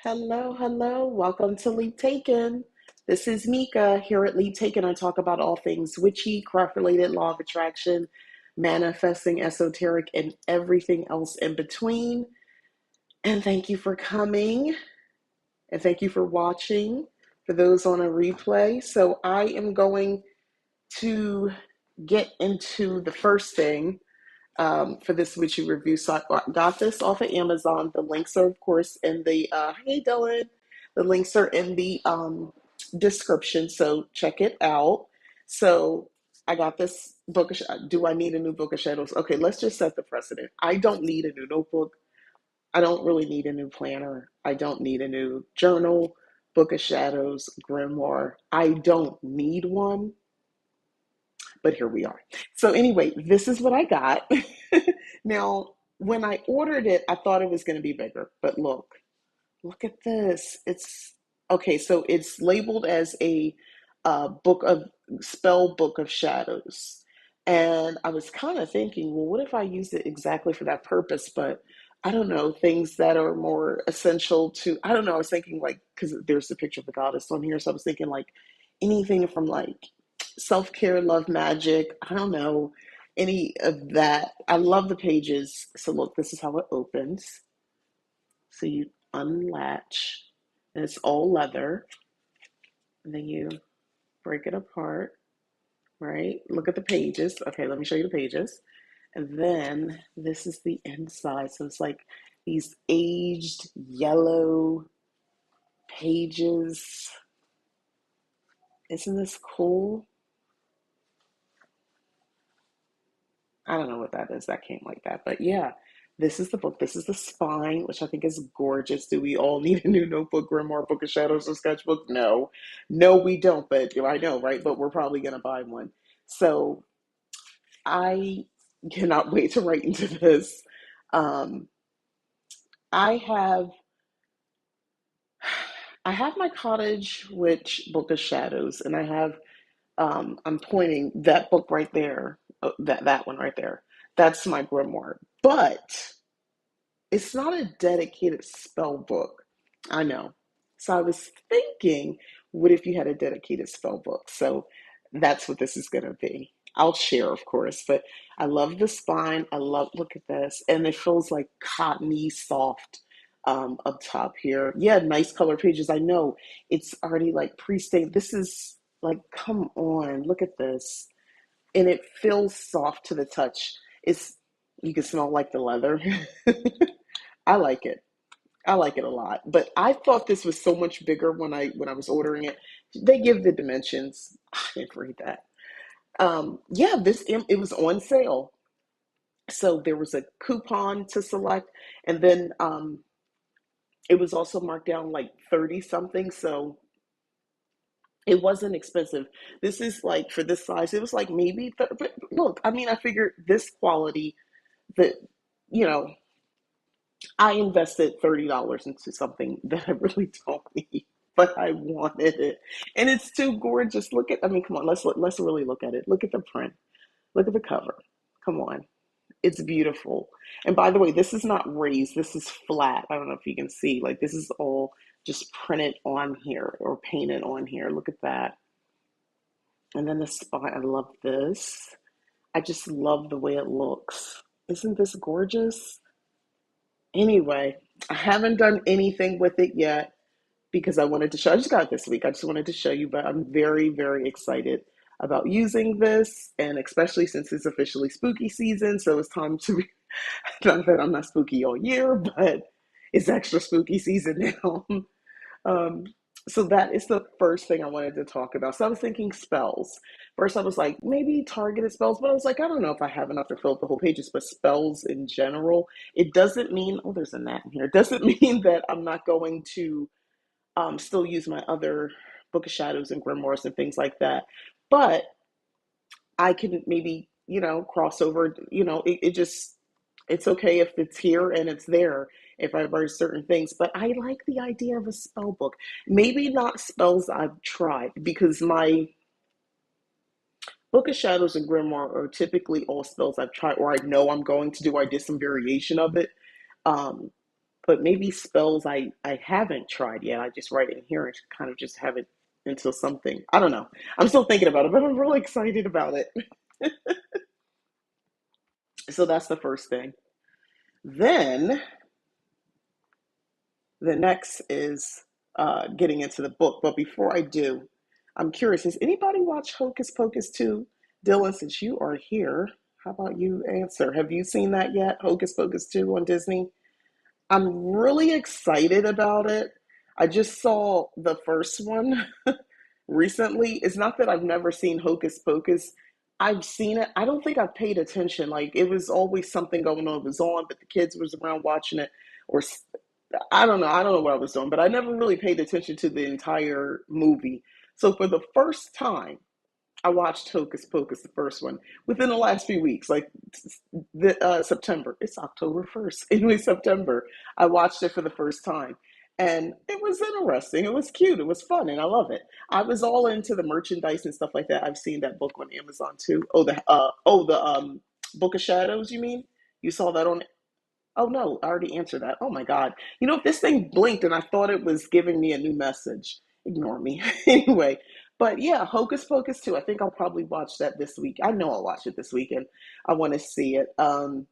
Hello, hello. Welcome to Leap Taken. This is Mika. Here at Leap Taken, I talk about all things witchy, craft related, law of attraction, manifesting, esoteric, and everything else in between. And thank you for coming and thank you for watching for those on a replay. So, I am going to get into the first thing for this witchy review. So I got this off of Amazon. The links are, of course, in the hey Dylan. The links are in the description, so check it out. So I got this book. Do I need a new book of shadows? Okay, let's just set the precedent. I don't need a new notebook. I don't really need a new planner. I don't need a new journal, book of shadows, grimoire. I don't need one, but here we are. So anyway, this is what I got. Now, when I ordered it, I thought it was going to be bigger, but look at this. It's okay. So it's labeled as a book of spell book of shadows, and I was kind of thinking, well, what if I use it exactly for that purpose? But I don't know, things that are more essential to. I don't know. I was thinking like because there's the picture of the goddess on here, so I was thinking like anything from like self care, love, magic. I don't know any of that. I love the pages. So look, this is how it opens. So you unlatch, and it's all leather, and then you break it apart, right? Look at the pages. Okay, let me show you the pages. And then this is the inside. So it's like these aged yellow pages. Isn't this cool? I don't know what that is. That came like that. But yeah, this is the book. This is the spine, which I think is gorgeous. Do we all need a new notebook, grimoire, book of shadows, or sketchbook? No. No, we don't. But I know, right? But we're probably going to buy one. So I cannot wait to write into this. Um, I have I have my cottage witch book of shadows, and I have I'm pointing that book right there, that one right there. That's my grimoire. But it's not a dedicated spell book. I know. So I was thinking, what if you had a dedicated spell book? So that's what this is going to be. I'll share, of course, but I love the spine. Look at this. And it feels like cottony soft up top here. Yeah, nice color pages. I know it's already like pre-stained. This is like, come on, look at this. And it feels soft to the touch. It's, you can smell like the leather. I like it. I like it a lot. But I thought this was so much bigger when I was ordering it. They give the dimensions. I didn't read that. Yeah, this it was on sale. So there was a coupon to select, and then it was also marked down like 30 something. So it wasn't expensive. This is like for this size, it was like maybe. But look, I mean, I figured this quality that you know I invested $30 into something that I really don't need, but I wanted it, and it's too gorgeous. Look at, I mean, come on, let's really look at it. Look at the print. Look at the cover. Come on, it's beautiful. And by the way, this is not raised. This is flat. I don't know if you can see. Like this is all just printed on here or painted on here. Look at that. And then the spine. I love this. I just love the way it looks. Isn't this gorgeous? Anyway, I haven't done anything with it yet because I wanted to show. I just got it this week. I just wanted to show you, but I'm very, very excited about using this, and especially since it's officially spooky season, so it's time to. Not that I'm not spooky all year, but it's extra spooky season now. Um, so that is the first thing I wanted to talk about. So I was thinking spells. First, I was like, maybe targeted spells, but I was like, I don't know if I have enough to fill up the whole pages, but spells in general. It doesn't mean, oh, there's a gnat in here. It doesn't mean that I'm not going to still use my other Book of Shadows and Grimoires and things like that. But I can maybe, cross over, it just, it's okay if it's here and it's there if I learn certain things. But I like the idea of a spell book. Maybe not spells I've tried because my Book of Shadows and Grimoire are typically all spells I've tried or I know I'm going to do. I did some variation of it. Um, but maybe spells I haven't tried yet. I just write it in here and kind of just have it until something. I don't know. I'm still thinking about it, but I'm really excited about it. So that's the first thing. Then the next is getting into the book. But before I do, I'm curious, has anybody watched Hocus Pocus 2? Dylan, since you are here, how about you answer? Have you seen that yet? Hocus Pocus 2 on Disney? I'm really excited about it. I just saw the first one recently. It's not that I've never seen Hocus Pocus. I've seen it. I don't think I've paid attention. Like it was always something going on. It was on, but the kids was around watching it, or I don't know. I don't know what I was doing, but I never really paid attention to the entire movie. So for the first time, I watched Hocus Pocus, the first one, within the last few weeks, like September. It's October 1st. Anyway, September. I watched it for the first time. And it was interesting. It was cute. It was fun. And I love it. I was all into the merchandise and stuff like that. I've seen that book on Amazon too. Oh, the Book of Shadows, you mean? You saw that on Oh no, I already answered that. Oh my God. You know, if this thing blinked and I thought it was giving me a new message, ignore me. Anyway, but yeah, Hocus Pocus 2. I think I'll probably watch that this week. I know I'll watch it this weekend. I want to see it. And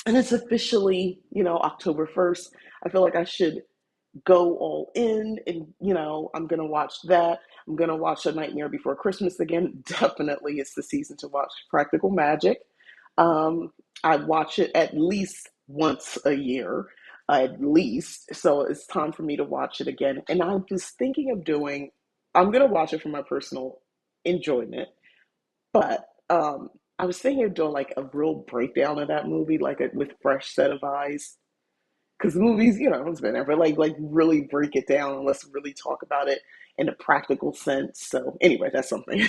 it's officially, October 1st. I feel like I should go all in and, I'm going to watch that. I'm going to watch A Nightmare Before Christmas again. Definitely it's the season to watch Practical Magic. Um, I watch it at least once a year, at least. So it's time for me to watch it again. And I was thinking of I'm going to watch it for my personal enjoyment, but I was thinking of doing like a real breakdown of that movie, like with fresh set of eyes. Because the movies, it's been ever like really break it down and let's really talk about it in a practical sense. So anyway, that's something.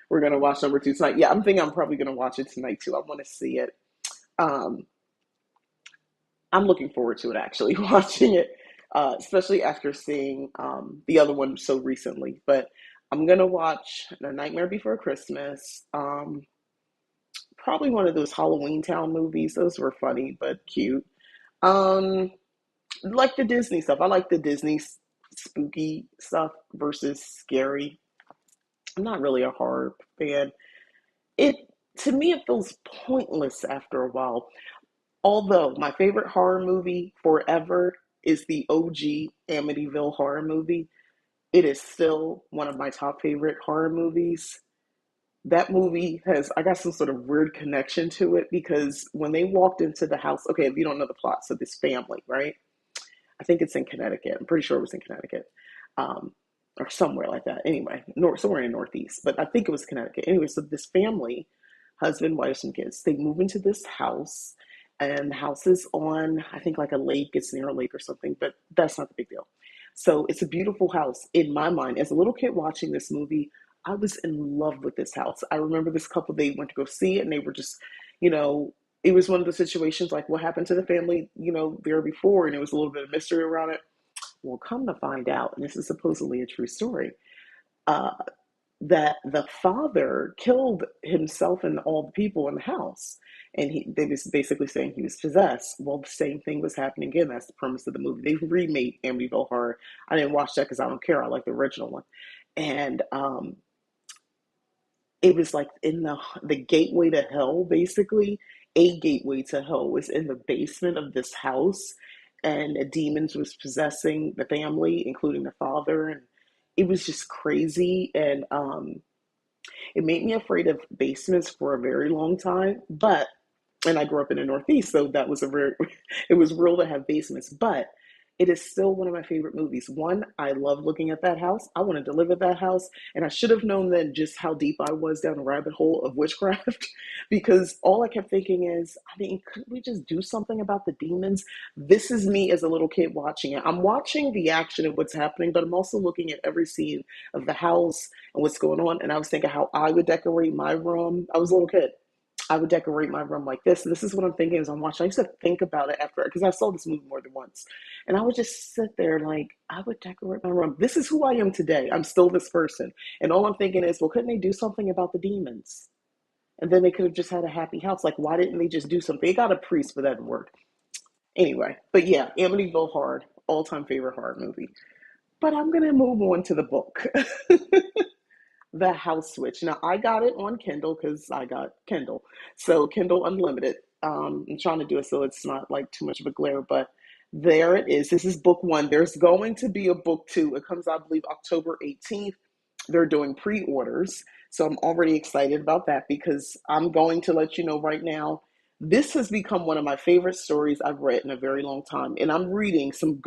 We're gonna watch number two tonight. Yeah, I'm thinking I'm probably gonna watch it tonight too. I want to see it. Um, I'm looking forward to it actually watching it, especially after seeing the other one so recently. But I'm gonna watch The Nightmare Before Christmas. Probably one of those Halloween Town movies. Those were funny but cute. Um, like the Disney stuff. I like the Disney spooky stuff versus scary. I'm not really a horror fan. It To me it feels pointless after a while. Although my favorite horror movie forever is the OG Amityville horror movie. It is still one of my top favorite horror movies. That movie has, I got some sort of weird connection to it because when they walked into the house, okay, if you don't know the plot, so this family, right? I think it's in Connecticut. I'm pretty sure it was in Connecticut, um, or somewhere like that. Anyway, somewhere in the Northeast, but I think it was Connecticut. Anyway, so this family, husband, wife, some kids, they move into this house, and the house is on, I think, like a lake. It's near a lake or something, but that's not the big deal. So it's a beautiful house in my mind. As a little kid watching this movie, I was in love with this house. I remember this couple, they went to go see it, and they were just, you know, it was one of the situations like what happened to the family, there before, and it was a little bit of mystery around it. Well, come to find out, and this is supposedly a true story, uh, that the father killed himself and all the people in the house. And they was basically saying he was possessed. Well, the same thing was happening again. That's the premise of the movie. They remade Amityville Horror. I didn't watch that because I don't care. I like the original one. And it was like in the gateway to hell, basically. A gateway to hell was in the basement of this house, and demons was possessing the family, including the father, and it was just crazy. And it made me afraid of basements for a very long time. But and I grew up in the Northeast, so that was a very it was real to have basements. But it is still one of my favorite movies. One, I love looking at that house. I wanted to live at that house, and I should have known then just how deep I was down the rabbit hole of witchcraft, because all I kept thinking is, I mean, could we just do something about the demons? This is me as a little kid watching it. I'm watching the action of what's happening, but I'm also looking at every scene of the house and what's going on. And I was thinking how I would decorate my room. I was a little kid. I would decorate my room like this. This is what I'm thinking as I'm watching. I used to think about it after, because I saw this movie more than once. And I would just sit there like, I would decorate my room. This is who I am today. I'm still this person. And all I'm thinking is, well, couldn't they do something about the demons? And then they could have just had a happy house. Like, why didn't they just do something? They got a priest, but that didn't work. Anyway, but yeah, Amityville Horror, all time favorite horror movie. But I'm gonna move on to the book. The House Switch. Now I got it on Kindle because I got Kindle. So Kindle Unlimited. I'm trying to do it so it's not like too much of a glare, but there it is. This is book one. There's going to be a book two. It comes out, I believe, October 18th. They're doing pre-orders. So I'm already excited about that because I'm going to let you know right now. This has become one of my favorite stories I've read in a very long time. And I'm reading some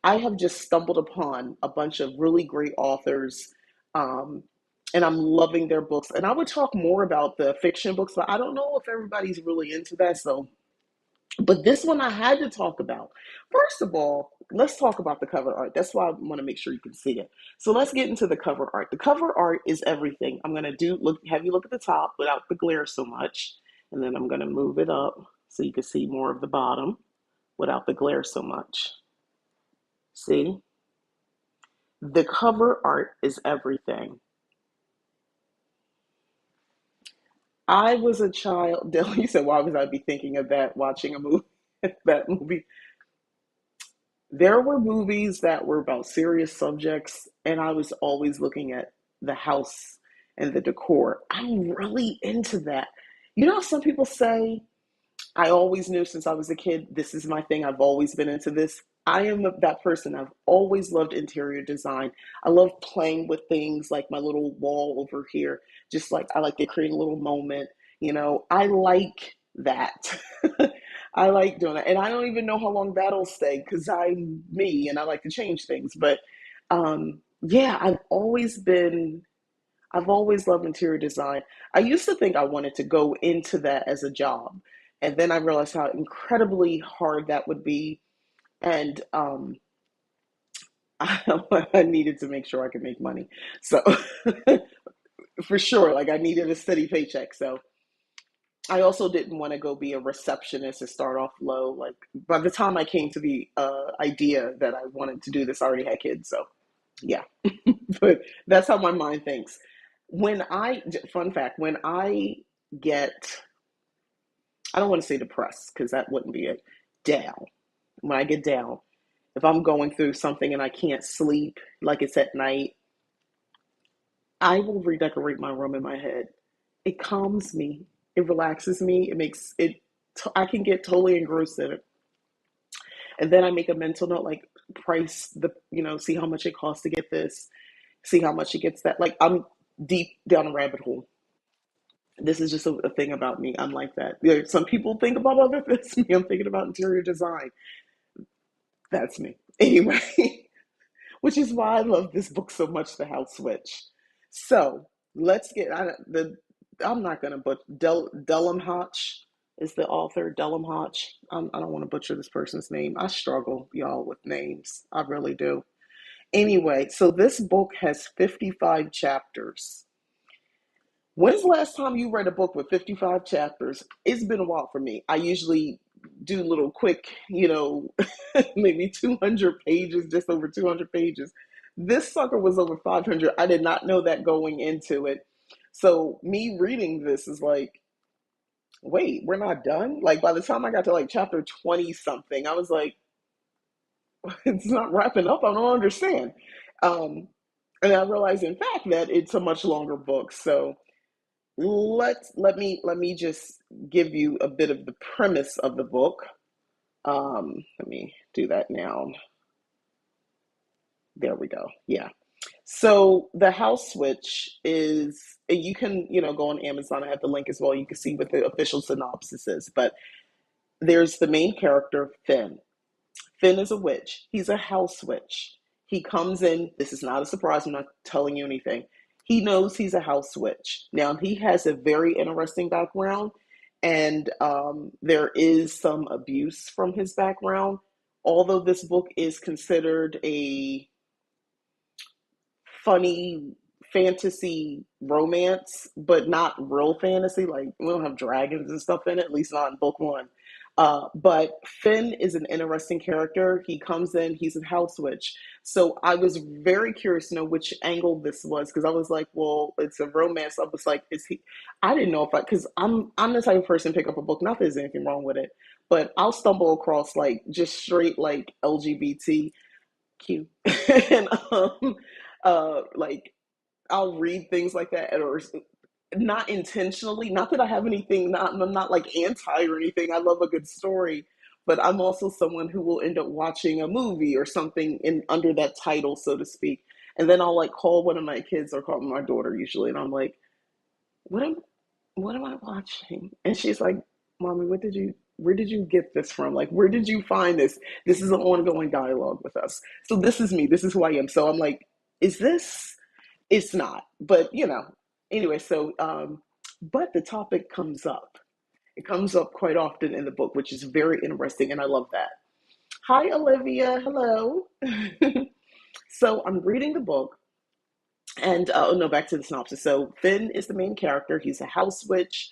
I have just stumbled upon a bunch of really great authors, um, and I'm loving their books. And I would talk more about the fiction books, but I don't know if everybody's really into that. So, but this one I had to talk about. First of all, let's talk about the cover art. That's why I want to make sure you can see it. So let's get into the cover art. The cover art is everything. I'm gonna have you look at the top without the glare so much, and then I'm gonna move it up so you can see more of the bottom without the glare so much. See? The cover art is everything. I was a child. Dylan, you said, why was I be thinking of that watching a movie? That movie. There were movies that were about serious subjects, and I was always looking at the house and the decor. I'm really into that. You know, some people say I always knew since I was a kid, this is my thing. I've always been into this. I am that person. I've always loved interior design. I love playing with things like my little wall over here. Just like I like to create a little moment. I like that. I like doing it. And I don't even know how long that'll stay because I'm me and I like to change things. But yeah, I've always loved interior design. I used to think I wanted to go into that as a job. And then I realized how incredibly hard that would be. And I needed to make sure I could make money. So, for sure, like I needed a steady paycheck. So, I also didn't want to go be a receptionist and start off low. Like, by the time I came to the idea that I wanted to do this, I already had kids. So, yeah. But that's how my mind thinks. Fun fact, when I get, I don't want to say depressed because that wouldn't be it, down. When I get down, if I'm going through something and I can't sleep, like it's at night, I will redecorate my room in my head. It calms me, it relaxes me, it makes it, I can get totally engrossed in it. And then I make a mental note like, see how much it costs to get this, see how much it gets that. Like, I'm deep down a rabbit hole. This is just a thing about me. I'm like that. Some people think about other things. Me, I'm thinking about interior design. That's me. Anyway, which is why I love this book so much, The House Switch. So let's get I'm not gonna butcher Dellum Hotch is the author. Dellum Hotch. I don't want to butcher this person's name. I struggle, y'all, with names. I really do. Anyway, so this book has 55 chapters. When's the last time you read a book with 55 chapters? It's been a while for me. I usually do little quick, maybe 200 pages, just over 200 pages. This sucker was over 500. I did not know that going into it. So me reading this is like, wait, we're not done? Like by the time I got to like chapter 20 something, I was like, it's not wrapping up. I don't understand. Um, and I realized in fact that it's a much longer book. So let me just give you a bit of the premise of the book. Let me do that now. There we go. Yeah. So the house switch is you can go on Amazon. I have the link as well. You can see what the official synopsis is. But there's the main character Finn. Finn is a witch. He's a house witch. He comes in. This is not a surprise. I'm not telling you anything. He knows he's a house witch. Now, he has a very interesting background, and there is some abuse from his background. Although this book is considered a funny fantasy romance, but not real fantasy. Like, we don't have dragons and stuff in it, at least not in book one. But Finn is an interesting character. He comes in, he's a house witch. So I was very curious to know which angle this was because I was like, well, it's a romance. I was like, is he? I didn't know if I, because I'm the type of person to pick up a book. Not that there's anything wrong with it, but I'll stumble across like just straight like LGBTQ and like I'll read things like that or not intentionally. Not that I have anything. I'm not like anti or anything. I love a good story, but I'm also someone who will end up watching a movie or something in under that title, so to speak. And then I'll like call one of my kids or call my daughter usually, and I'm like, "What am what am I watching?" And she's like, "Mommy, where did you get this from? Like, where did you find this? This is an ongoing dialogue with us. So this is me. This is who I am." So I'm like, "Is this?" It's not, but anyway, so but the topic comes up. It comes up quite often in the book, which is very interesting, and I love that. Hi, Olivia. Hello. So I'm reading the book, and oh no, back to the synopsis. So Finn is the main character. He's a house witch.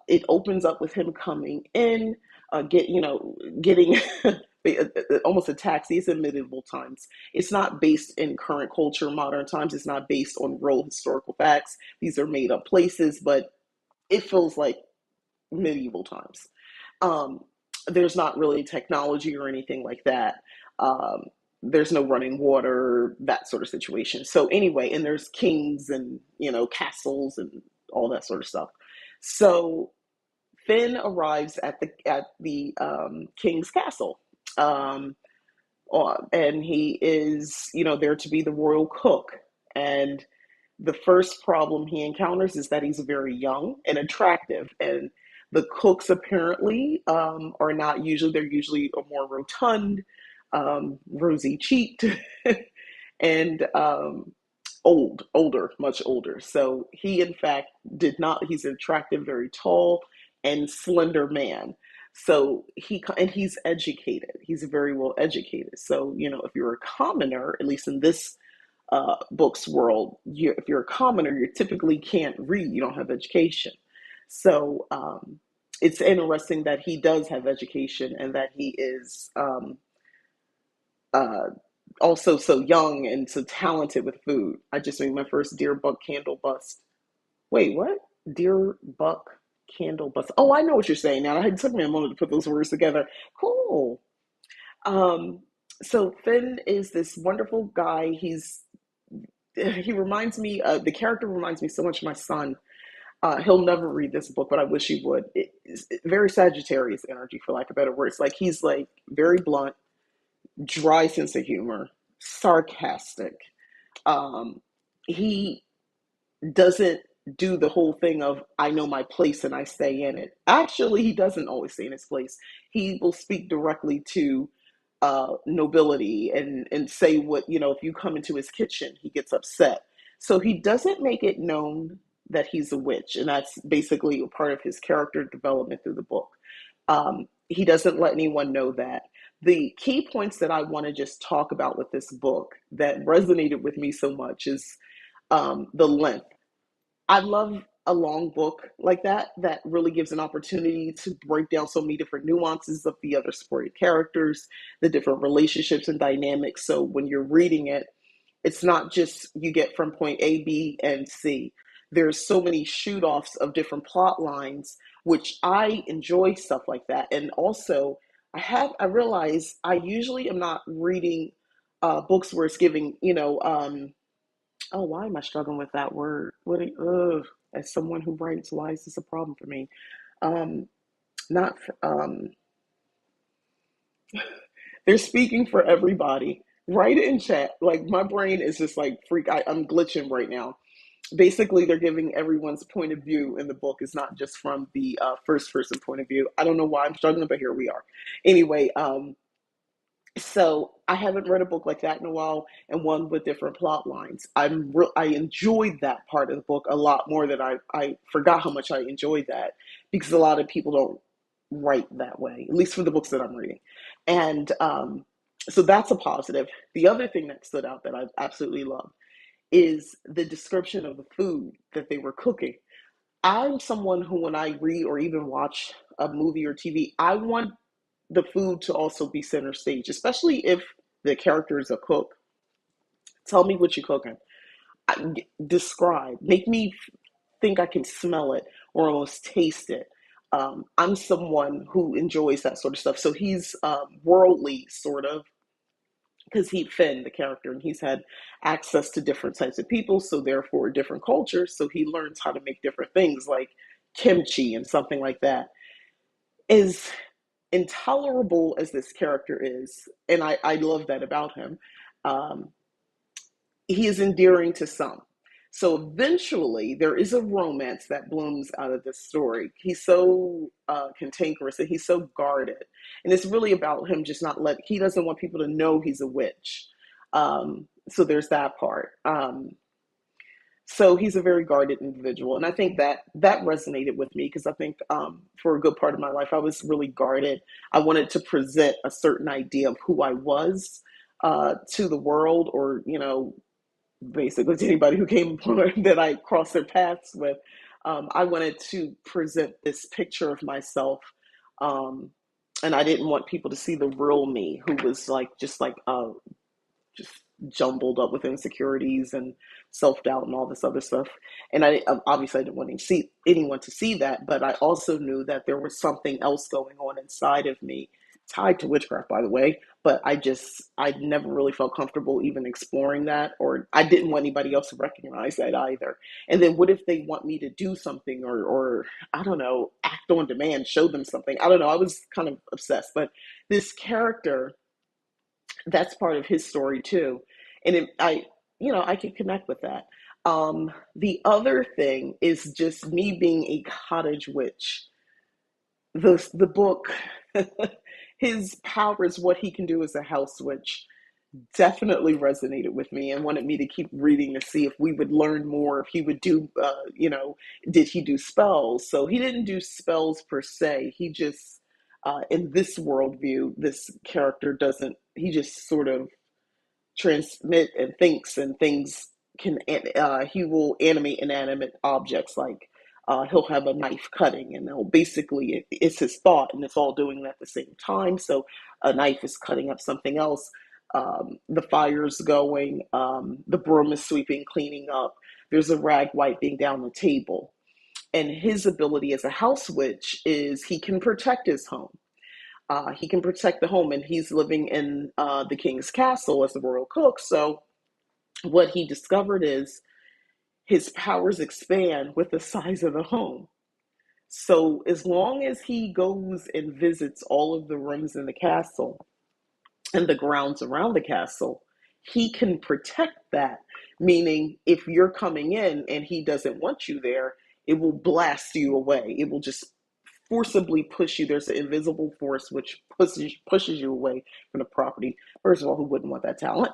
It opens up with him coming in, getting almost a taxi. It's in medieval times. It's not based in current culture, modern times. It's not based on real historical facts. These are made up places, but it feels like medieval times. Um, there's not really technology or anything like that. Um, there's no running water, that sort of situation. So anyway, and there's kings and castles and all that sort of stuff. So Finn arrives at the king's castle, um, and he is there to be the royal cook. And the first problem he encounters is that he's very young and attractive, and the cooks apparently are not usually. They're usually a more rotund, rosy cheeked, and older, much older. So he, in fact, did not. He's an attractive, very tall and slender man. So he's educated. He's very well educated. So if you're a commoner, at least in this books world, if you're a commoner, you typically can't read. You don't have education. So it's interesting that he does have education and that he is uh, also so young and so talented with food. I just made my first deer buck candle bust. Wait, what? Deer buck candle bust. Oh, I know what you're saying now. It took me a moment to put those words together. Cool. Um, so Finn is this wonderful guy. He reminds me, the character reminds me so much of my son. He'll never read this book, but I wish he would. It's very Sagittarius energy, for lack of better words. Like he's like very blunt, dry sense of humor, sarcastic. Um, he doesn't do the whole thing of I know my place and I stay in it. Actually, he doesn't always stay in his place. He will speak directly to nobility and say what if you come into his kitchen, he gets upset. So he doesn't make it known that he's a witch, and that's basically a part of his character development through the book. He doesn't let anyone know that. The key points that I want to just talk about with this book that resonated with me so much is the length. I love a long book like that really gives an opportunity to break down so many different nuances of the other supporting characters, the different relationships and dynamics. So when you're reading it, it's not just you get from point A, B, and C. There's so many shoot offs of different plot lines, which I enjoy stuff like that. And also, I realize I usually am not reading books where it's giving, oh, why am I struggling with that word? As someone who writes, why is this a problem for me? Um, not, they're speaking for everybody. Write it in chat. Like my brain is just like freak. I'm glitching right now. Basically, they're giving everyone's point of view in the book is not just from the first person point of view. I don't know why I'm struggling, but here we are. Anyway, so I haven't read a book like that in a while, and one with different plot lines. I enjoyed that part of the book a lot more than I forgot how much I enjoyed that because a lot of people don't write that way, at least for the books that I'm reading, and so that's a positive. The other thing that stood out that I absolutely loved is the description of the food that they were cooking. I'm someone who, when I read or even watch a movie or TV, I want the food to also be center stage, especially if the character is a cook. Tell me what you're cooking. Describe. Make me think I can smell it or almost taste it. I'm someone who enjoys that sort of stuff. So he's worldly, sort of, because he Finn, the character, and he's had access to different types of people, so therefore different cultures. So he learns how to make different things like kimchi and something like that. As intolerable as this character is, and I love that about him, um, he is endearing to some. So eventually, there is a romance that blooms out of this story. He's so cantankerous and he's so guarded, and it's really about him just not let. He doesn't want people to know he's a witch. So there's that part. So he's a very guarded individual, and I think that that resonated with me because I think for a good part of my life I was really guarded. I wanted to present a certain idea of who I was to the world, or basically to anybody who came upon that I crossed their paths with. I wanted to present this picture of myself, um, and I didn't want people to see the real me, who was like just like just jumbled up with insecurities and self doubt and all this other stuff. And I obviously I didn't want to see anyone to see that, but I also knew that there was something else going on inside of me, tied to witchcraft, by the way. But I never really felt comfortable even exploring that, or I didn't want anybody else to recognize that either. And then what if they want me to do something, or I don't know, act on demand, show them something? I don't know. I was kind of obsessed, but this character, that's part of his story too, and I can connect with that. The other thing is just me being a cottage witch. The book, his powers, what he can do as a house witch, definitely resonated with me and wanted me to keep reading to see if we would learn more. If he would do, did he do spells? So he didn't do spells per se. He just, in this worldview, this character doesn't. He just sort of transmit and thinks, and things can. He will animate inanimate objects, like he'll have a knife cutting, and he'll basically it's his thought, and it's all doing it at the same time. So a knife is cutting up something else. The fire's going. The broom is sweeping, cleaning up. There's a rag wiping down the table. And his ability as a house witch is he can protect his home. He can protect the home, and he's living in the king's castle as the royal cook. So what he discovered is his powers expand with the size of the home. So as long as he goes and visits all of the rooms in the castle and the grounds around the castle, he can protect that. Meaning, if you're coming in and he doesn't want you there, it will blast you away. It will just forcibly push you. There's an invisible force which pushes you away from the property. First of all, who wouldn't want that talent?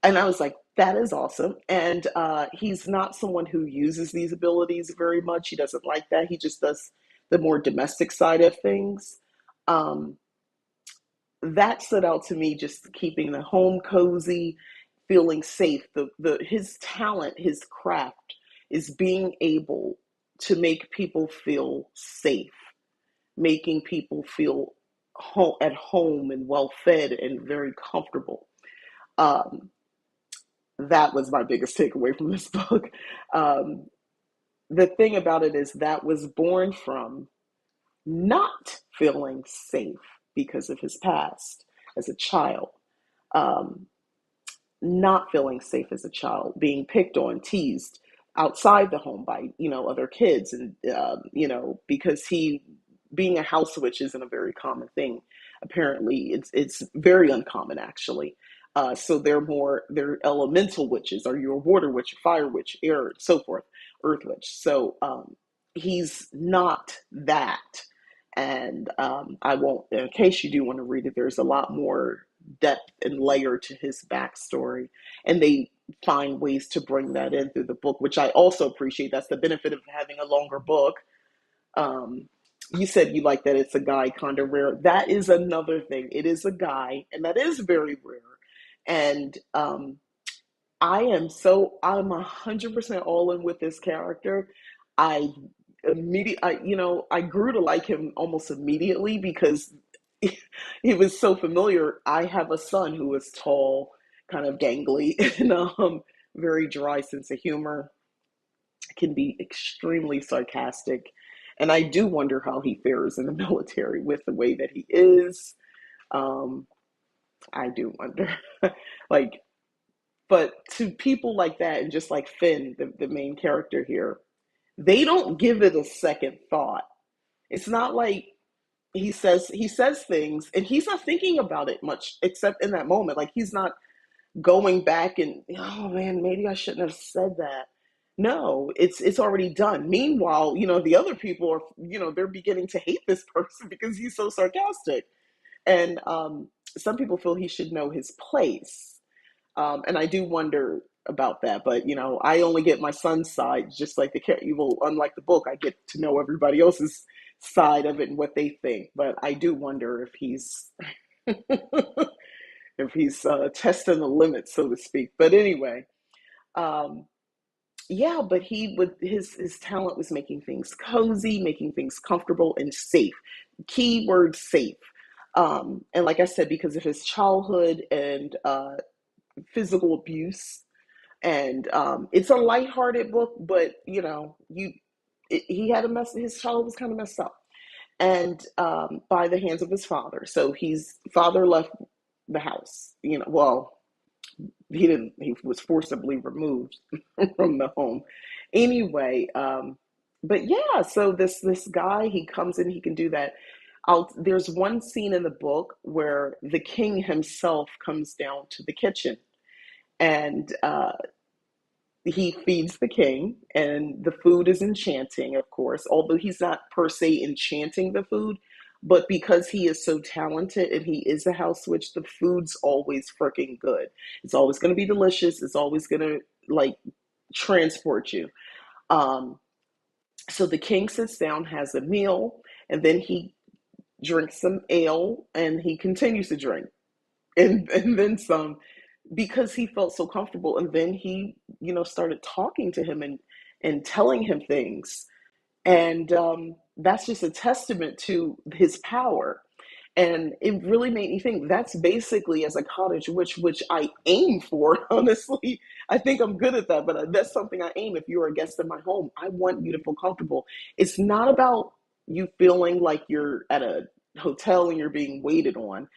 And I was like, that is awesome. And he's not someone who uses these abilities very much. He doesn't like that. He just does the more domestic side of things. Um, that stood out to me, just keeping the home cozy, feeling safe. The his talent, his craft is being able to make people feel safe, making people feel at home and well fed and very comfortable. Um, that was my biggest takeaway from this book. Um, the thing about it is that was born from not feeling safe because of his past as a child. Um, not feeling safe as a child, being picked on, teased outside the home by other kids, and because he being a house witch isn't a very common thing. Apparently, it's very uncommon actually. So they're elemental witches. Are you a water witch, fire witch, air, so forth, earth witch? So he's not that. And I won't, in case you do want to read it, there's a lot more depth and layer to his backstory. And they find ways to bring that in through the book, which I also appreciate. That's the benefit of having a longer book. Um, you said you like that it's a guy, kind of rare. That is another thing. It is a guy, and that is very rare. And I'm 100% all in with this character. I I grew to like him almost immediately because he was so familiar. I have a son who is tall, kind of gangly, and very dry sense of humor, can be extremely sarcastic. And I do wonder how he fares in the military with the way that he is. Um, I do wonder. Like, but to people like that, and just like Finn, the main character here, they don't give it a second thought. It's not like he says things and he's not thinking about it much except in that moment. Like he's not going back and, oh man, maybe I shouldn't have said that. No, it's already done. Meanwhile, the other people are, they're beginning to hate this person because he's so sarcastic. And some people feel he should know his place. And I do wonder about that. But I only get my son's side, just like the evil. Unlike the book, I get to know everybody else's side of it and what they think. But I do wonder if he's testing the limits, so to speak. But anyway, um, yeah. But he would his talent was making things cozy, making things comfortable and safe. Keyword safe. And like I said, because of his childhood and physical abuse, and it's a lighthearted book, but he had a mess. His childhood was kind of messed up, and by the hands of his father. So his father left the house. Well, he didn't. He was forcibly removed from the home. Anyway, but yeah. So this guy, he comes in. He can do that. There's one scene in the book where the king himself comes down to the kitchen, and he feeds the king, and the food is enchanting, of course, although he's not per se enchanting the food, but because he is so talented and he is a house witch, the food's always freaking good. It's always going to be delicious. It's always going to like transport you. um so the king sits down, has a meal, and then he drinks some ale, and he continues to drink, and then some, because he felt so comfortable. And then he started talking to him and telling him things, and that's just a testament to his power. And it really made me think, that's basically, as a cottage witch, which I aim for, honestly. I think I'm good at that, but that's something I aim. If you're a guest in my home, I want you to feel comfortable. It's not about you feeling like you're at a hotel and you're being waited on.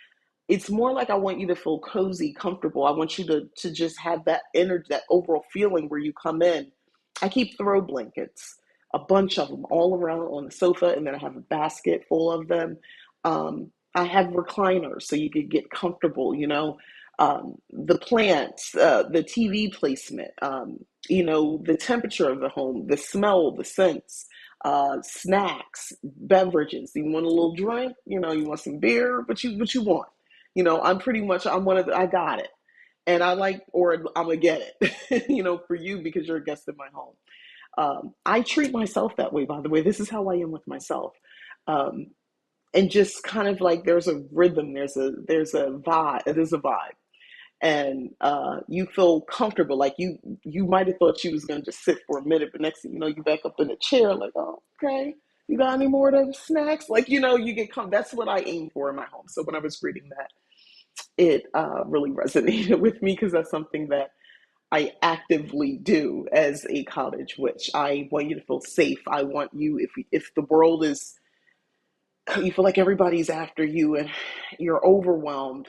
It's more like I want you to feel cozy, comfortable. I want you to just have that energy, that overall feeling where you come in. I keep throw blankets, a bunch of them all around on the sofa, and then I have a basket full of them. I have recliners so you could get comfortable. The plants, the TV placement, the temperature of the home, the smell, the scents, snacks, beverages. You want a little drink, you want some beer, but what you want. I'm one of I got it. And I like, or I'm gonna get it, for you because you're a guest in my home. I treat myself that way, by the way. This is how I am with myself. Um, and just kind of like there's a rhythm, there's a vibe. And you feel comfortable. Like you might have thought you was gonna just sit for a minute, but next thing you know, you back up in the chair, like, oh, okay. You got any more of those snacks? Like, you get that's what I aim for in my home. So when I was reading that, it really resonated with me because that's something that I actively do as a cottage witch. I want you to feel safe. I want you, if the world is, you feel like everybody's after you and you're overwhelmed,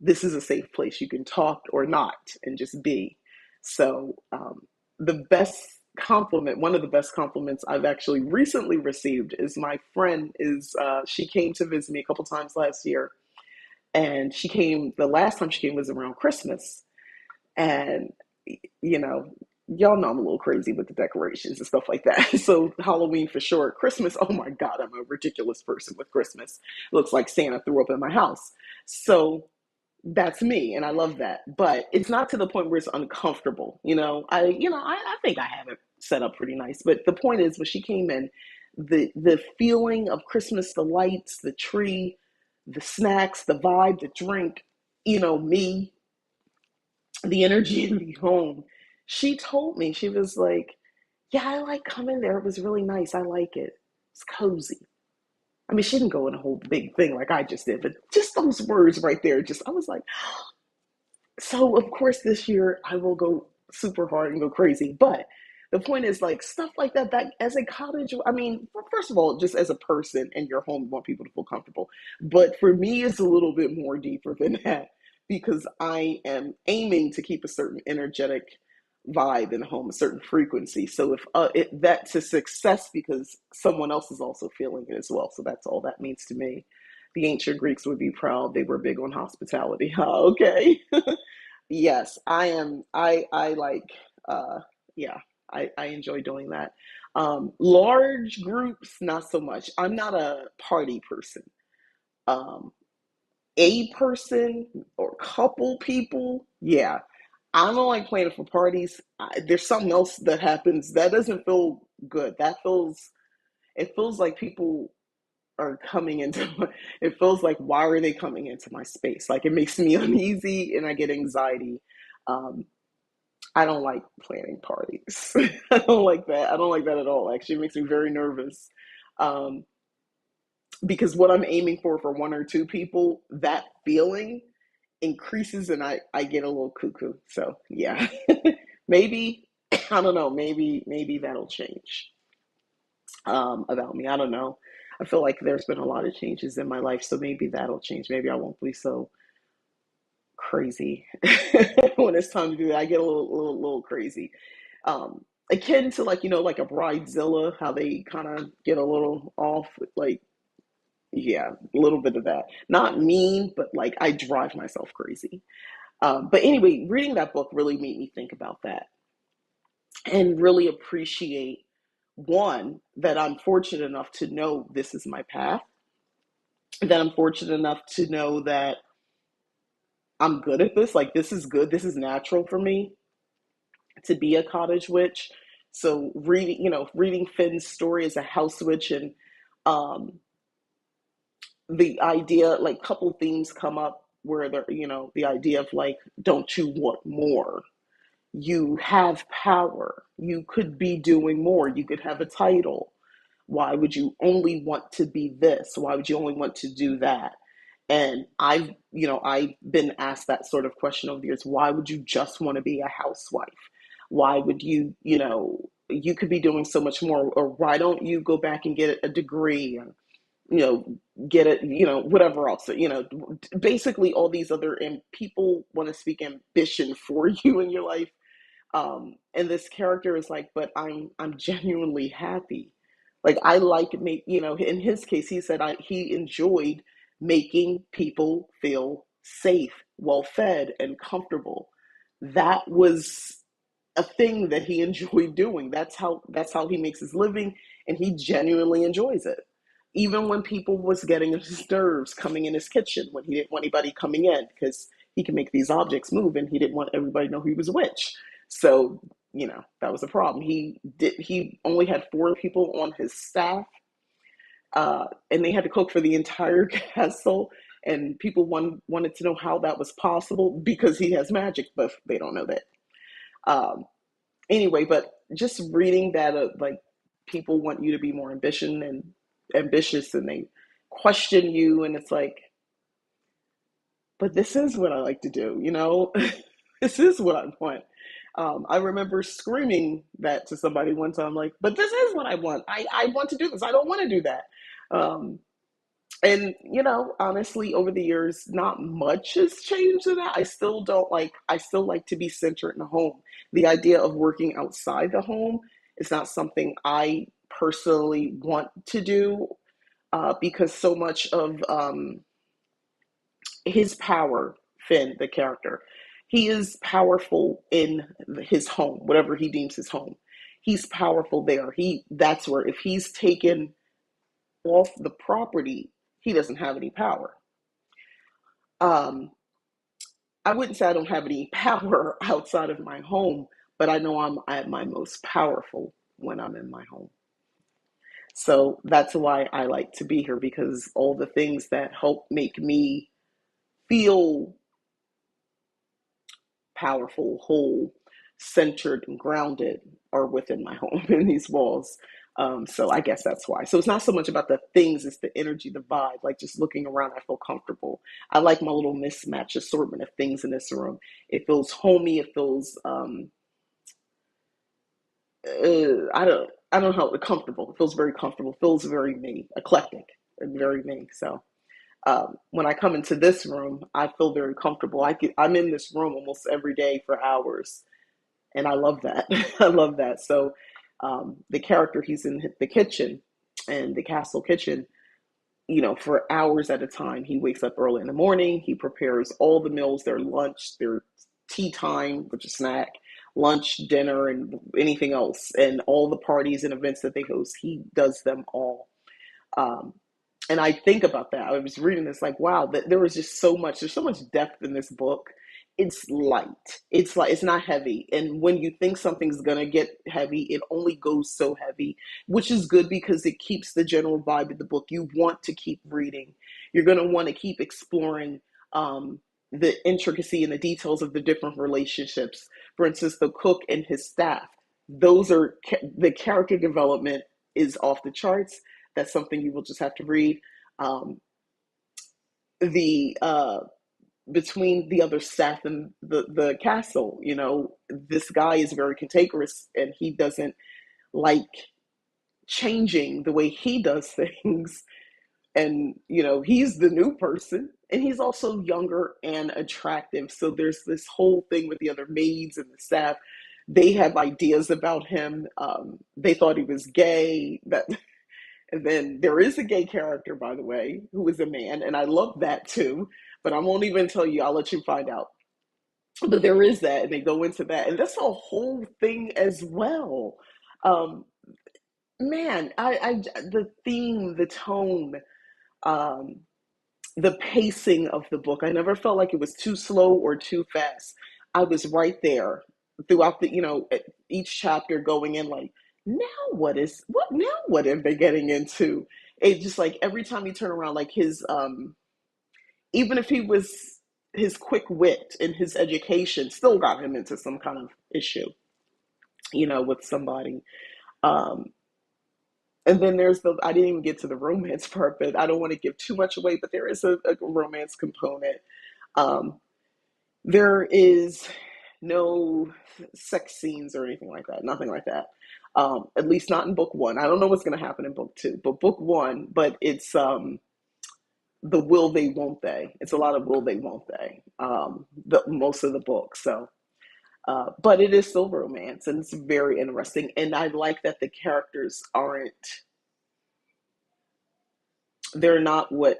this is a safe place. You can talk or not and just be. So the best compliment, one of the best compliments I've actually recently received is my friend she came to visit me a couple times last year, and the last time she came was around Christmas. And, you know, y'all know I'm a little crazy with the decorations and stuff like that. So Halloween for sure. Christmas, oh my God, I'm a ridiculous person with Christmas. It looks like Santa threw up in my house. So that's me, and I love that. But it's not to the point where it's uncomfortable. I think I have it set up pretty nice. But the point is, when she came in, the feeling of Christmas, the lights, the tree, the snacks, the vibe, the drink, me, the energy in the home. She told me, she was like, Yeah, I like coming there. It was really nice. I like it. It's cozy. I mean, she didn't go in a whole big thing like I just did, but just those words right there, just I was like, so of course this year I will go super hard and go crazy. But the point is like stuff like that, that as a cottage, I mean, first of all, just as a person in your home, you want people to feel comfortable. But for me, it's a little bit more deeper than that because I am aiming to keep a certain energetic vibe in the home, a certain frequency. So if that's a success because someone else is also feeling it as well. So that's all that means to me. The ancient Greeks would be proud. They were big on hospitality. Okay. Yes, I am. I like. Yeah, I enjoy doing that. Large groups, not so much. I'm not a party person. Um, a person or couple people, yeah. I don't like planning for parties. There's something else that happens that doesn't feel good. That feels. It feels like people are coming into it feels like why are they coming into my space, like it makes me uneasy and I get anxiety. um I don't like planning parties. I don't like that. I don't like that at all. Actually, it makes me very nervous. um because what I'm aiming for one or two people, that feeling increases and I get a little cuckoo. So yeah. Maybe I don't know, maybe that'll change about me. I don't know. I feel like there's been a lot of changes in my life, so maybe that'll change. Maybe I won't be so crazy when it's time to do that. I get a little crazy. Akin to like like a bridezilla, how they kind of get a little off. Like yeah, a little bit of that. Not mean, but like I drive myself crazy. But anyway, reading that book really made me think about that and really appreciate one that I'm fortunate enough to know this is my path, that I'm fortunate enough to know that I'm good at this. Like, this is good. This is natural for me to be a cottage witch. So, reading Finn's story as a house witch and um, the idea, like, couple themes come up where the idea of like, don't you want more? You have power. You could be doing more. You could have a title. Why would you only want to be this? Why would you only want to do that? And I've been asked that sort of question over the years. Why would you just want to be a housewife? Why would you could be doing so much more, or why don't you go back and get a degree and, you know, get it, whatever else, basically all these other, and people want to speak ambition for you in your life. And this character is like, but I'm genuinely happy. Like I like make in his case, he said he enjoyed making people feel safe, well fed, and comfortable. That was a thing that he enjoyed doing. That's how he makes his living, and he genuinely enjoys it. Even when people was getting on his nerves coming in his kitchen when he didn't want anybody coming in because he can make these objects move and he didn't want everybody to know he was a witch. So, that was a problem. He only had four people on his staff, and they had to cook for the entire castle. And people wanted to know how that was possible because he has magic, but they don't know that. Um, anyway, but just reading that, like people want you to be more ambitious, and they question you, and it's like, but this is what I like to do. This is what I want. I remember screaming that to somebody one time, like, but this is what I want. I want to do this. I don't want to do that. Um, and honestly, over the years, not much has changed in that. I still like to be centered in the home. The idea of working outside the home is not something I personally want to do, because so much of his power, Finn, the character, he is powerful in his home, whatever he deems his home. He's powerful there. That's where, if he's taken off the property, he doesn't have any power. Um, I wouldn't say I don't have any power outside of my home, but I know I'm at my most powerful when I'm in my home. So that's why I like to be here, because all the things that help make me feel powerful, whole, centered, and grounded are within my home in these walls. So I guess that's why. So it's not so much about the things, it's the energy, the vibe. Like just looking around, I feel comfortable. I like my little mismatch assortment of things in this room. It feels homey. It feels I don't know how comfortable. It feels very comfortable. It feels very me, eclectic, and very me. So when I come into this room, I feel very comfortable. I'm in this room almost every day for hours, and I love that. I love that. So the character, he's in the kitchen, and the castle kitchen, for hours at a time. He wakes up early in the morning. He prepares all the meals, their lunch, their tea time, which is snack, lunch, dinner, and anything else, and all the parties and events that they host. He does them all. Um, and I think about that. I was reading this like, wow, that there was just so much. There's so much depth in this book. It's light. It's not heavy. And when you think something's gonna get heavy, it only goes so heavy, which is good because it keeps the general vibe of the book. You want to keep reading. You're gonna want to keep exploring the intricacy and the details of the different relationships. For instance, the cook and his staff. Those are the character development is off the charts. That's something you will just have to read. Um, the Between the other staff and the castle, this guy is very cantankerous and he doesn't like changing the way he does things. And he's the new person, and he's also younger and attractive. So there's this whole thing with the other maids and the staff. They have ideas about him. They thought he was gay. And then there is a gay character, by the way, who is a man, and I love that too. But I won't even tell you. I'll let you find out. But there is that, and they go into that, and that's a whole thing as well. Um, Man, the theme, the tone, um, the pacing of the book. I never felt like it was too slow or too fast. I was right there throughout each chapter going in like, what are they getting into? It just like every time you turn around, like his even if he was his quick wit and his education still got him into some kind of issue, with somebody. Um, and then there's I didn't even get to the romance part, but I don't want to give too much away, but there is a romance component. Um, there is no sex scenes or anything like that, nothing like that. At least not in book one. I don't know what's going to happen in book two, but book one, but it's the will they, won't they. It's a lot of will they, won't they, most of the book. So, but it is still romance and it's very interesting. And I like that the characters they're not what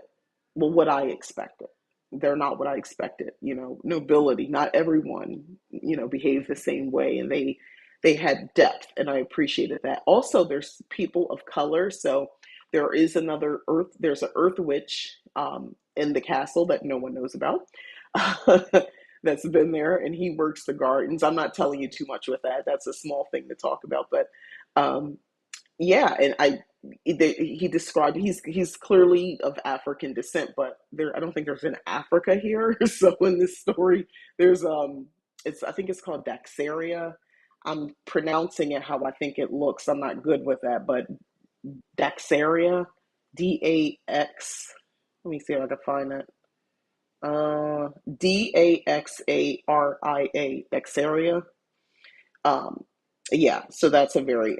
I expected. They're not what I expected. Nobility. Not everyone, behaved the same way, and they had depth, and I appreciated that. Also, there's people of color, so there is another Earth. There's an Earth witch in the castle that no one knows about. That's been there, and he works the gardens. I'm not telling you too much with that. That's a small thing to talk about, but um, yeah, and he described he's clearly of African descent, but I don't think there's an Africa here. So in this story, there's it's I think it's called Daxaria. I'm pronouncing it how I think it looks. I'm not good with that, but Daxaria, Dax. Let me see if I can find it. Daxaria, Daxaria. Um, yeah, so that's where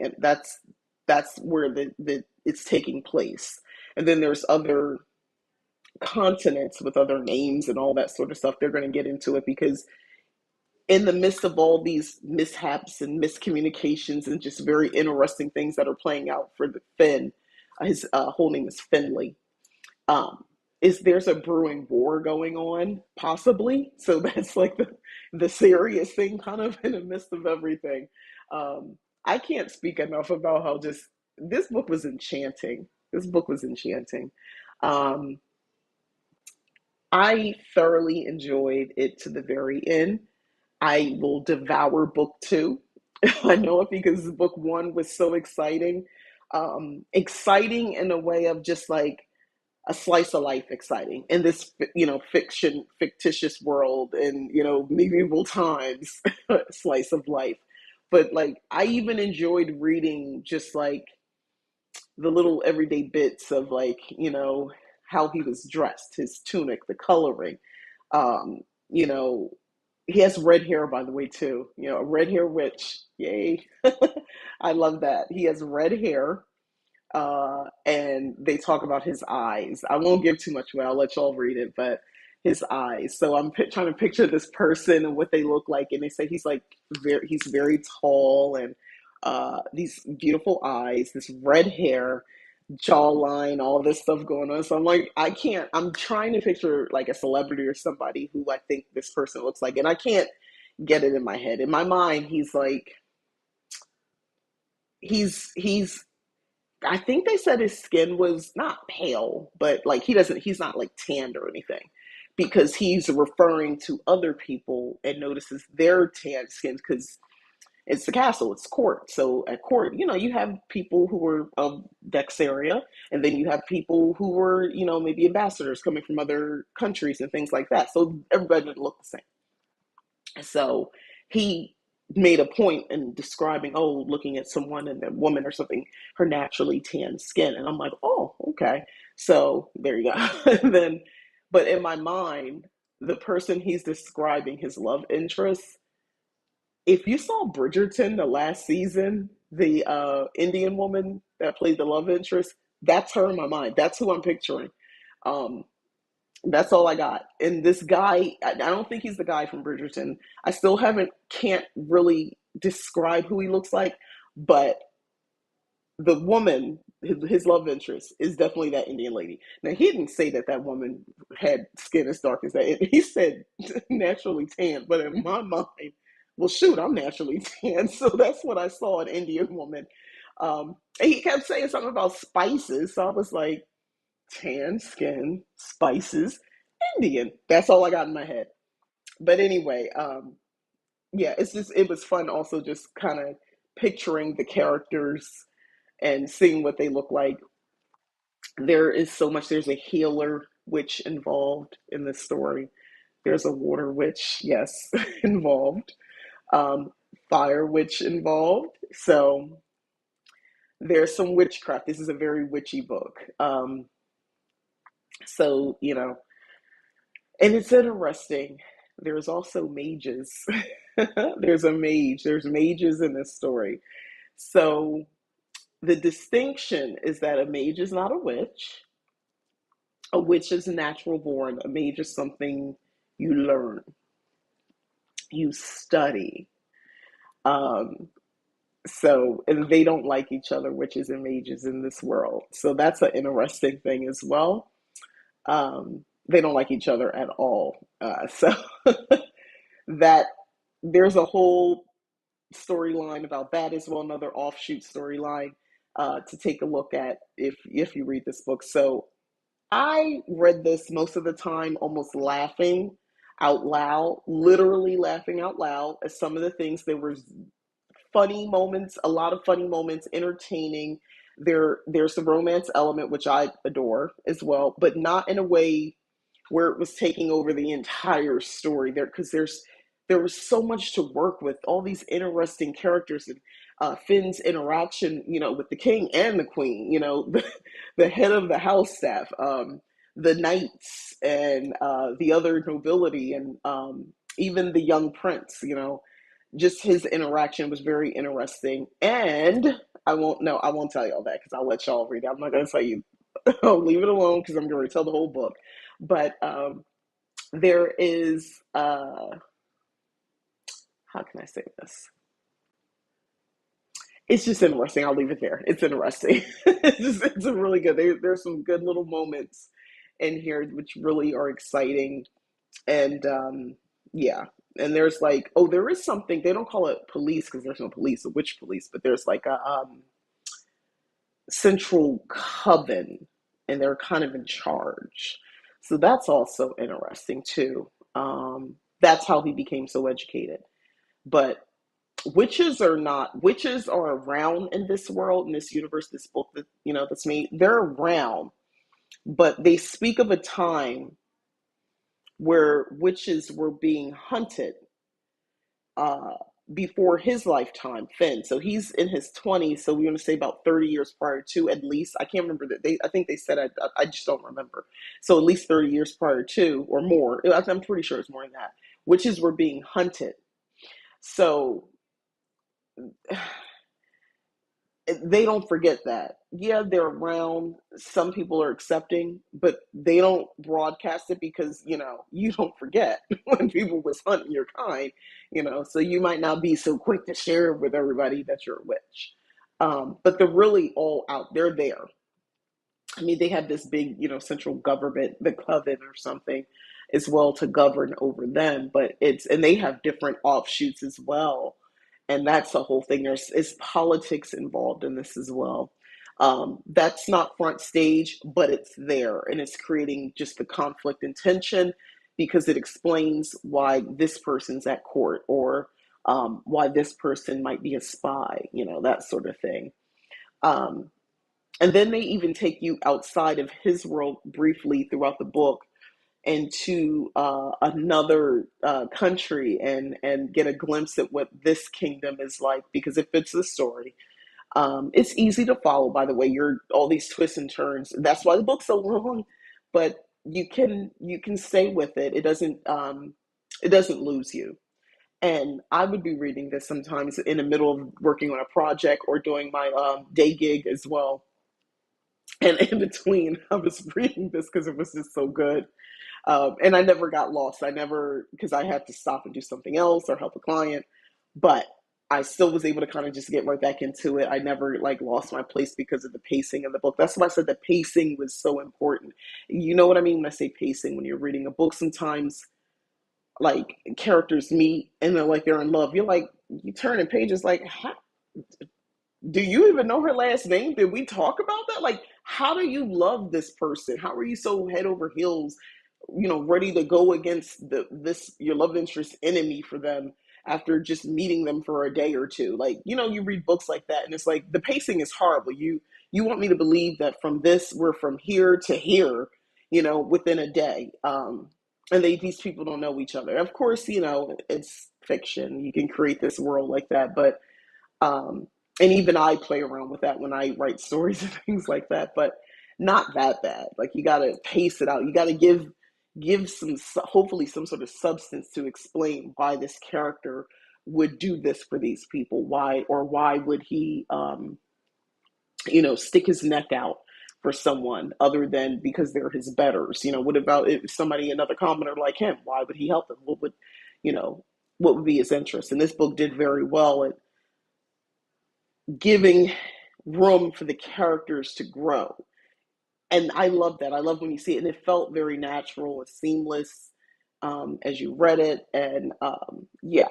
the it's taking place. And then there's other continents with other names and all that sort of stuff. They're going to get into it because in the midst of all these mishaps and miscommunications and just very interesting things that are playing out for the Finn, his whole name is Finley. Um, is there's a brewing war going on, possibly? So that's like the serious thing, kind of in the midst of everything. Um, I can't speak enough about how just this book was enchanting. This book was enchanting. Um, I thoroughly enjoyed it to the very end. I will devour book two. I know it because book one was so exciting. Exciting in a way of just like a slice of life exciting in this fictitious world and medieval times slice of life, But like I even enjoyed reading just like the little everyday bits of like, how he was dressed, his tunic, the coloring. Um, you know, he has red hair, by the way, too. A red hair witch. Yay. I love that. He has red hair, and they talk about his eyes. I won't give too much away. I'll let y'all read it, but his eyes. So I'm trying to picture this person and what they look like, and they say he's like he's very tall and these beautiful eyes, this red hair, jawline, all this stuff going on. So I'm like, I can't. I'm trying to picture like a celebrity or somebody who I think this person looks like, and I can't get it in my head. In my mind, he's like he's I think they said his skin was not pale, but like he's not like tanned or anything because he's referring to other people and notices their tanned skins because it's the castle, it's court. So at court, you have people who were of Dex area, and then you have people who were, maybe ambassadors coming from other countries and things like that. So everybody didn't look the same. So he made a point in describing, oh, looking at someone and a woman or something, her naturally tan skin. And I'm like, oh, okay. So there you go. And then, but in my mind, the person he's describing, his love interest, if you saw Bridgerton the last season, the Indian woman that played the love interest, that's her in my mind. That's who I'm picturing. Um, that's all I got. And this guy, I don't think he's the guy from Bridgerton. I still can't really describe who he looks like, but the woman, his love interest, is definitely that Indian lady. Now, he didn't say that that woman had skin as dark as that. He said naturally tan, but in my mind, well, shoot, I'm naturally tan. So that's what I saw, an Indian woman. And he kept saying something about spices. So I was like, tan skin, spices, Indian. That's all I got in my head. But anyway, yeah, it was fun also just kind of picturing the characters and seeing what they look like. There is so much. There's a healer witch involved in this story. There's a water witch, yes, involved. Um, Fire witch involved. So there's some witchcraft. This is a very witchy book. So, and it's interesting. There's also mages. There's a mage. There's mages in this story. So the distinction is that a mage is not a witch. A witch is natural born. A mage is something you learn, you study. Um, and they don't like each other, witches and mages in this world. So that's an interesting thing as well. They don't like each other at all. So that there's a whole storyline about that as well, another offshoot storyline to take a look at if you read this book. So I read this most of the time almost laughing out loud, literally laughing out loud at some of the things. There were funny moments, a lot of funny moments, entertaining. There's the romance element, which I adore as well, but not in a way where it was taking over the entire story there, because there was so much to work with, all these interesting characters, and Finn's interaction, with the king and the queen, the head of the house staff, the knights, and the other nobility, and even the young prince, just his interaction was very interesting. And I won't tell you all that because I'll let y'all read it. I'm not going to tell you. I'll leave it alone because I'm going to tell the whole book. But there is, how can I say this? It's just interesting. I'll leave it there. It's interesting. It's a really good. There's some good little moments in here which really are exciting, and yeah. And there's like, oh, there is something they don't call it police because there's no police, a witch police, but there's like a central coven, and they're kind of in charge. So that's also interesting too. That's how he became so educated. But witches are around in this world, in this universe, this book that that's made. They're around, but they speak of a time where witches were being hunted before his lifetime, Finn. So he's in his 20s. So we're going to say about 30 years prior to, at least. I can't remember that. I think they said, I just don't remember. So at least 30 years prior to, or more. I'm pretty sure it's more than that. Witches were being hunted. So they don't forget that. Yeah, they're around. Some people are accepting, but they don't broadcast it because, you don't forget when people was hunting your kind, so you might not be so quick to share with everybody that you're a witch. But they're really all out. They're there. I mean, they have this big, central government, the coven or something, as well to govern over them. But and they have different offshoots as well. And that's the whole thing. Is politics involved in this as well. That's not front stage, but it's there. And it's creating just the conflict and tension because it explains why this person's at court or why this person might be a spy, that sort of thing. Um, and then they even take you outside of his world briefly throughout the book into another country and get a glimpse at what this kingdom is like because it fits the story. It's easy to follow, by the way. You're all these twists and turns. That's why the book's so long, but you can stay with it. It doesn't lose you. And I would be reading this sometimes in the middle of working on a project or doing my day gig as well. And in between, I was reading this because it was just so good. And I never got lost. I never, because I had to stop and do something else or help a client, but I still was able to kind of just get right back into it. I never like lost my place because of the pacing of the book. That's why I said the pacing was so important. You know what I mean when I say pacing? When you're reading a book, sometimes like characters meet and they're like they're in love. You're like you turn in pages like, how, do you even know her last name? Did we talk about that? Like, how do you love this person? How are you so head over heels, ready to go against this your love interest enemy for them after just meeting them for a day or two? Like, you read books like that, and it's like the pacing is horrible. You want me to believe that from this we're from here to here, within a day. And these people don't know each other. Of course, it's fiction. You can create this world like that, but um, and even I play around with that when I write stories and things like that, but not that bad. Like you got to pace it out. You got to give some hopefully some sort of substance to explain why this character would do this for these people. Why would he stick his neck out for someone other than because they're his betters? What about if somebody another commoner like him? Why would he help them? You know, what would be his interest? And this book did very well at giving room for the characters to grow. And I love that. I love when you see it, and it felt very natural and seamless as you read it. And yeah,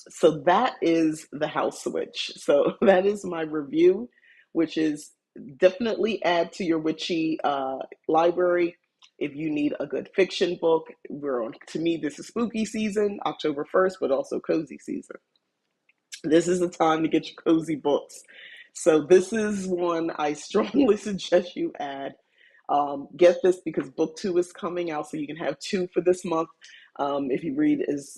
so that is The House Witch. So that is my review, which is definitely add to your witchy library. If you need a good fiction book, to me, this is spooky season, October 1st, but also cozy season. This is the time to get your cozy books. So this is one I strongly suggest you add. Get this because book 2 is coming out, so you can have 2 for this month. If you read as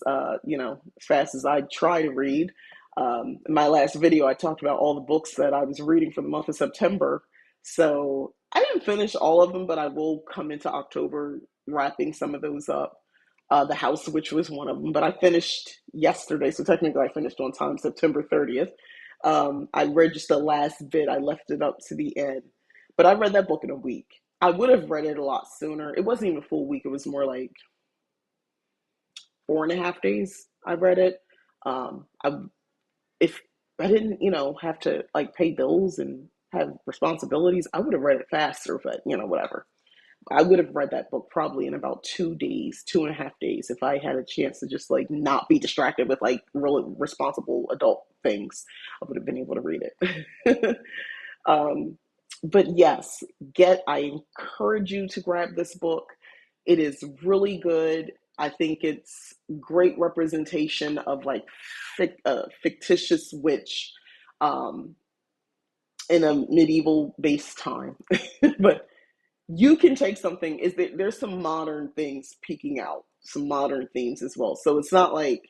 fast as I try to read. In my last video, I talked about all the books that I was reading for the month of September. So I didn't finish all of them, but I will come into October wrapping some of those up. The House, which was one of them, but I finished yesterday, so technically I finished on time, September 30th. I read just the last bit, I left it up to the end, but I read that book in a week. I would have read it a lot sooner. It wasn't even a full week, it was more like 4.5 days I read it. If I didn't, have to like pay bills and have responsibilities, I would have read it faster, but whatever. I would have read that book probably in about 2 days, 2.5 days, if I had a chance to just like not be distracted with like really responsible adult things. I would have been able to read it. um, but yes, I encourage you to grab this book. It is really good. I think it's great representation of like fictitious witch um, in a medieval based time. But you can take something is that there's some modern things peeking out, some modern themes as well. So it's not like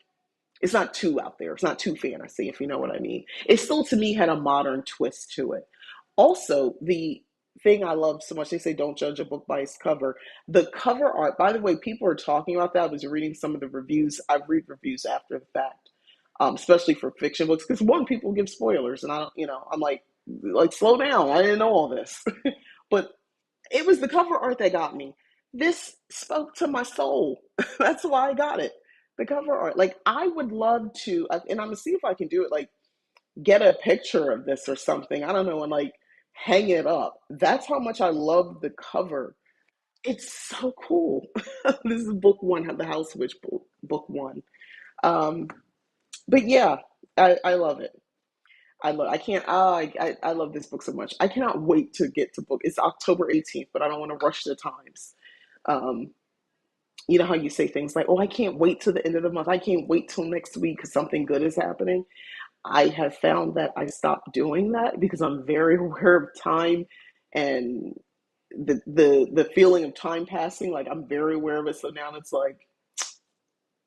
It's not too out there. It's not too fantasy, if you know what I mean. It still, to me, had a modern twist to it. Also, the thing I love so much, they say don't judge a book by its cover. The cover art, by the way, people are talking about that. I was reading some of the reviews. I read reviews after the fact, especially for fiction books, because one, people give spoilers, and I don't, I'm like slow down. I didn't know all this, but it was the cover art that got me. This spoke to my soul. That's why I got it. The cover art. Like, I would love to, and I'm gonna see if I can do it. Like, get a picture of this or something. I don't know, and like hang it up. That's how much I love the cover. It's so cool. This is book one, the House Witch book one. Um, but yeah, I love it. I can't, I love this book so much. I cannot wait to get to book. It's October 18th, but I don't want to rush the times. Um, you know how you say things like, oh, I can't wait till the end of the month. I can't wait till next week because something good is happening. I have found that I stopped doing that because I'm very aware of time and the feeling of time passing. Like, I'm very aware of it. So now it's like,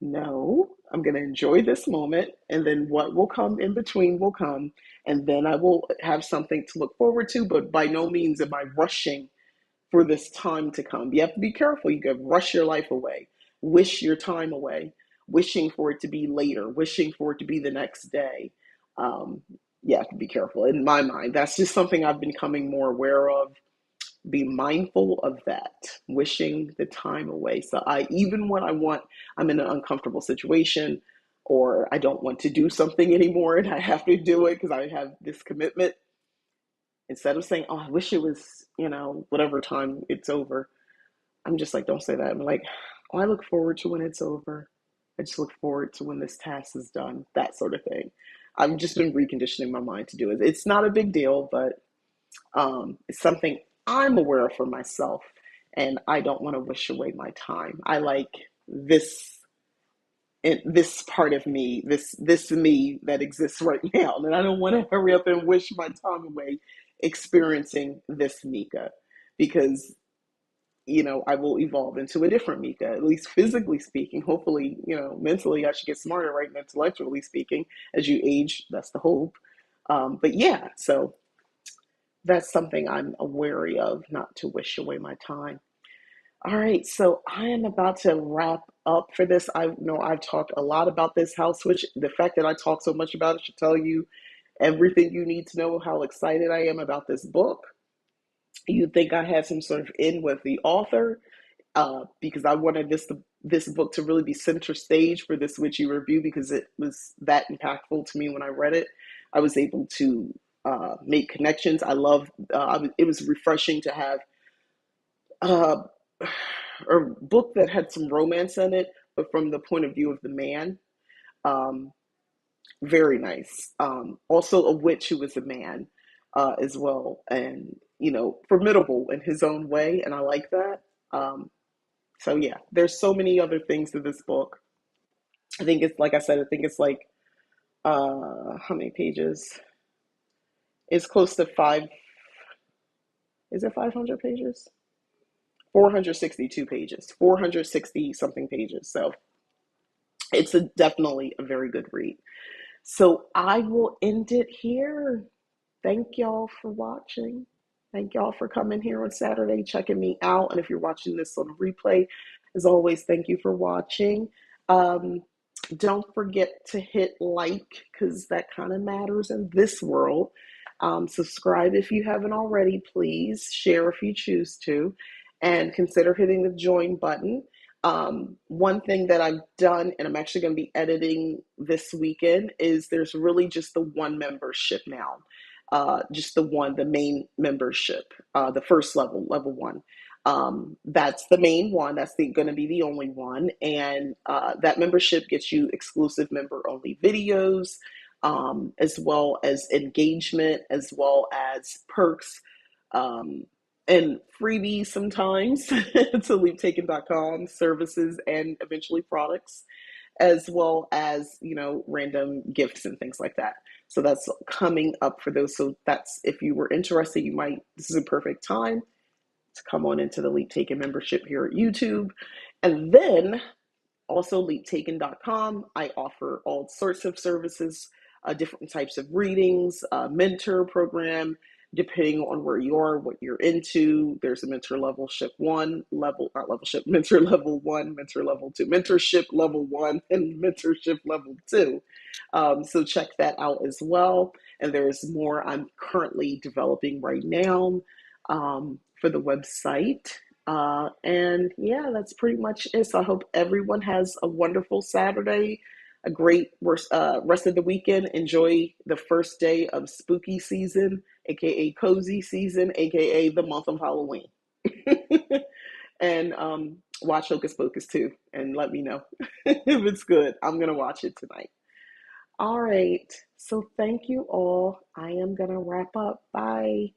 no, I'm going to enjoy this moment, and then what will come in between will come, and then I will have something to look forward to. But by no means am I rushing for this time to come. You have to be careful. You can rush your life away, wish your time away, wishing for it to be later, wishing for it to be the next day. Um, you have to be careful. In my mind, that's just something I've been becoming more aware of. Be mindful of that, wishing the time away. So even when I'm in an uncomfortable situation, or I don't want to do something anymore and I have to do it because I have this commitment, instead of saying, oh, I wish it was, whatever time it's over, I'm just like, don't say that. I'm like, oh, I look forward to when it's over. I just look forward to when this task is done, that sort of thing. I've just been reconditioning my mind to do it. It's not a big deal, but it's something I'm aware of for myself, and I don't want to wish away my time. I like this this part of me, this me that exists right now, and I don't want to hurry up and wish my time away experiencing this Mika, because I will evolve into a different Mika, at least physically speaking. Hopefully, mentally I should get smarter, right? And intellectually speaking, as you age, that's the hope. But yeah, so that's something I'm wary of, not to wish away my time. All right, so I am about to wrap up for this. I know I've talked a lot about this house, which the fact that I talk so much about it should tell you everything you need to know how excited I am about this book. You'd think I had some sort of in with the author, because I wanted this book to really be center stage for this witchy review, because it was that impactful to me when I read it. I was able to make connections. I love. It was refreshing to have uh, a book that had some romance in it, but from the point of view of the man. Um, Very nice. Also, a witch who was a man as well, and formidable in his own way, and I like that. So yeah, there's so many other things to this book. I think it's like I said. I think it's like how many pages? It's close to five. Is it 500 pages? 462 pages. 460 something pages. So it's definitely a very good read. So I will end it here. Thank y'all for watching. Thank y'all for coming here on Saturday, checking me out. And if you're watching this on replay, as always, thank you for watching. Um, don't forget to hit like, because that kind of matters in this world. Subscribe if you haven't already, please. Share if you choose to. And consider hitting the join button. One thing that I've done, and I'm actually going to be editing this weekend, is there's really just the one membership now. Just the main membership, the first level one. That's the main one. That's going to be the only one. And that membership gets you exclusive member only videos, as well as engagement, as well as perks. Um, and freebies sometimes to leaptaken.com, services, and eventually products, as well as random gifts and things like that. So that's coming up for those. So that's, if you were interested, this is a perfect time to come on into the Leap Taken membership here at YouTube. And then Also, leaptaken.com. I offer all sorts of services, different types of readings, mentor program, depending on where you are, what you're into. There's a mentor levelship one level, not levelship, mentor level one, mentor level two, mentorship level one, and mentorship level two. So check that out as well. And there's more I'm currently developing right now for the website. And yeah, that's pretty much it. So I hope everyone has a wonderful Saturday, a great rest of the weekend. Enjoy the first day of spooky season, aka cozy season, aka the month of Halloween. And watch Hocus Pocus too, and let me know if it's good. I'm gonna watch it tonight. All right. So thank you all. I am gonna wrap up. Bye.